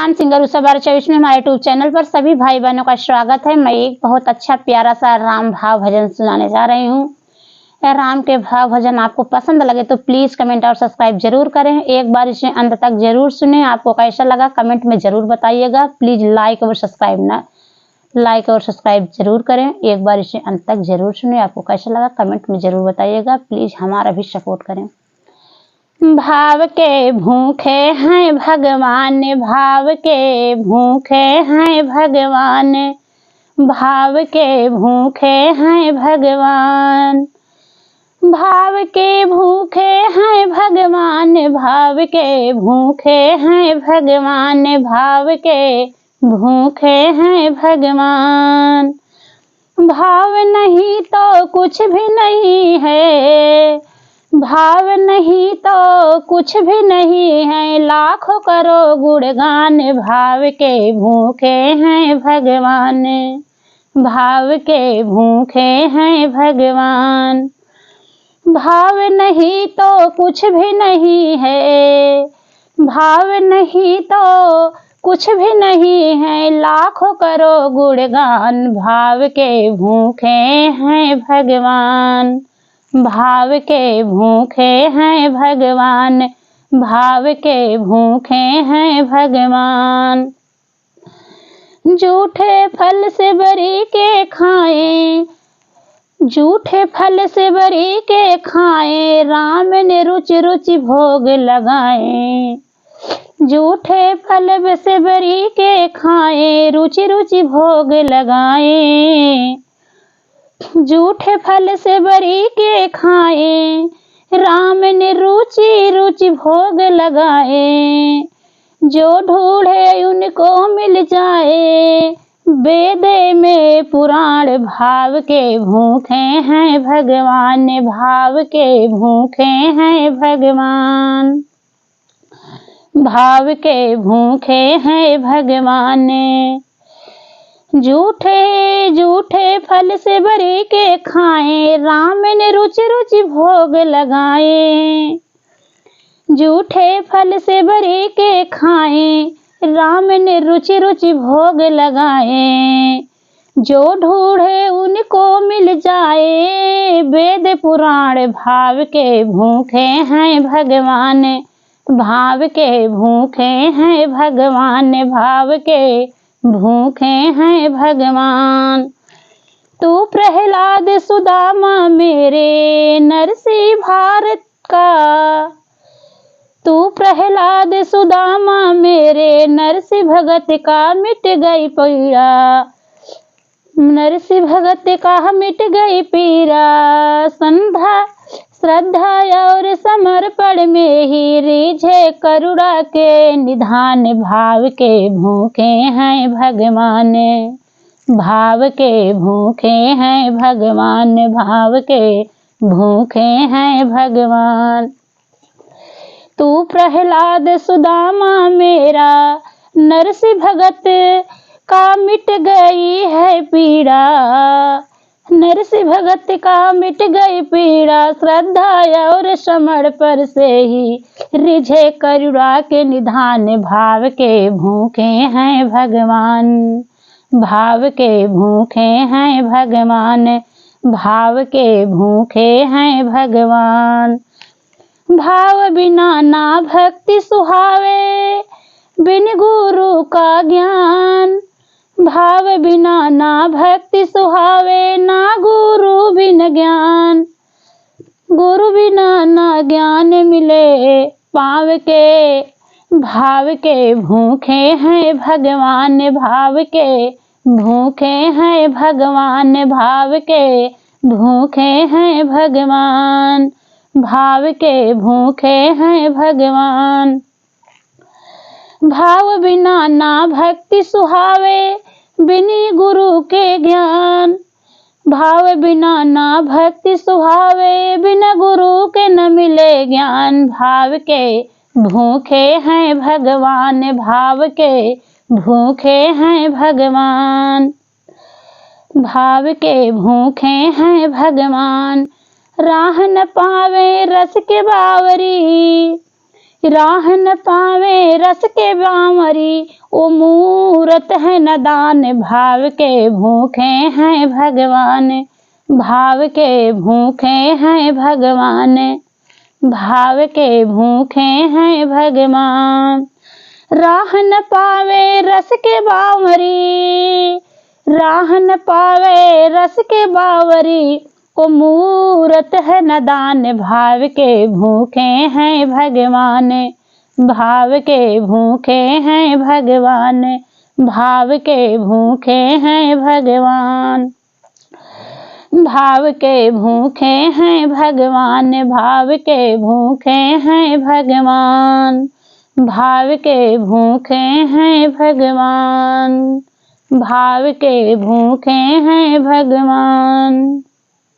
नमस्कार, सिंगर उषा 1224 में हमारे यूट्यूब चैनल पर सभी भाई बहनों का स्वागत है। मैं एक बहुत अच्छा प्यारा सा राम भाव भजन सुनाने जा रही हूँ। यह राम के भाव भजन आपको पसंद लगे तो प्लीज कमेंट और सब्सक्राइब जरूर करें। एक बार इसे अंत तक जरूर सुने। आपको कैसा लगा कमेंट में जरूर बताइएगा। प्लीज लाइक और सब्सक्राइब जरूर करें। एक बार इसे अंत तक जरूर सुने। आपको कैसा लगा कमेंट में जरूर बताइएगा। प्लीज हमारा भी सपोर्ट करें। भाव के भूखे हैं भगवान, भाव के भूखे हैं भगवान, भाव के भूखे हैं भगवान, भाव के भूखे हैं भगवान, भाव के भूखे हैं भगवान, भाव के भूखे हैं भगवान। भाव नहीं तो कुछ भी नहीं है, भाव नहीं तो कुछ भी नहीं है, लाखों करो गुणगान। भाव के भूखे हैं भगवान, भाव के भूखे हैं भगवान। भाव नहीं तो कुछ भी नहीं है, भाव नहीं तो कुछ भी नहीं है, लाखों करो गुणगान। भाव के भूखे हैं भगवान, भाव के भूखे हैं भगवान, भाव के भूखे हैं भगवान। झूठे फल से बरी के खाएं, झूठे फल से बरी के खाएं, राम ने रुचि रुचि भोग लगाए। झूठे फल से बरी के खाएं, रुचि रुचि भोग लगाए। झूठे फल से बरी के खाएं, राम ने रुचि रुचि भोग लगाए। जो ढूंढे उनको मिल जाए, वेद में पुराण। भाव के भूखे हैं भगवान, भाव के भूखे हैं भगवान, भाव के भूखे हैं भगवान। झूठे झूठे फल से बरी के खाएं, राम ने रुचि रुचि भोग लगाए। झूठे फल से बरी के खाएं, राम ने रुचि रुचि भोग लगाए। जो ढूंढे उनको मिल जाए, वेद पुराण। भाव के भूखे हैं भगवान, भाव के भूखे हैं भगवान, भाव के भूखे हैं भगवान। तू प्रहलाद सुदामा मेरे नरसी भारत का, तू प्रहलाद सुदामा मेरे नरसी भगत का मिट गई पीड़ा, नरसी भगत का मिट गई पीड़ा। संधा श्रद्धा और समर्पण में ही रिझे करुणा के निधान। भाव के भूखे हैं भगवान, भाव के भूखे हैं भगवान, भाव के भूखे हैं भगवान। तू प्रहलाद सुदामा मेरा नरसी भगत का मिट गई है पीड़ा, नरसी भगत का मिट गई पीड़ा। श्रद्धा और समर्पण से ही रिझे करुणा के निधान। भाव के भूखे हैं भगवान, भाव के भूखे हैं भगवान, भाव के भूखे हैं भगवान। भाव बिना ना भक्ति सुहावे, बिन गुरु का ज्ञान। भाव बिना ना भक्ति सुहावे, ना गुरु बिन ज्ञान। गुरु बिना ना ज्ञान मिले पाव के। भाव के भूखे हैं भगवान, भाव के भूखे हैं भगवान, भाव के भूखे हैं भगवान, भाव के भूखे हैं भगवान। भाव बिना ना भक्ति सुहावे, बिनी गुरु के ज्ञान। भाव बिना ना भक्ति सुहावे, बिना गुरु के न मिले ज्ञान। भाव के भूखे हैं भगवान, भाव के भूखे हैं भगवान, भाव के भूखे हैं भगवान। राह न पावे रस के बावरी, राह न पावे रस के बावरी, ओ मूरत है नदान। भाव के भूखे हैं भगवान, भाव के भूखे हैं भगवान, भाव के भूखे हैं भगवान। राह न पावे रस के बावरी, राह न पावे रस के बावरी, ओ मूरत है नदान। भाव के भूखे हैं भगवान, भाव के भूखे हैं भगवान, भाव के भूखे हैं भगवान, भाव के भूखे हैं भगवान, भाव के भूखे हैं भगवान, भाव के भूखे हैं भगवान, भाव के भूखे हैं भगवान।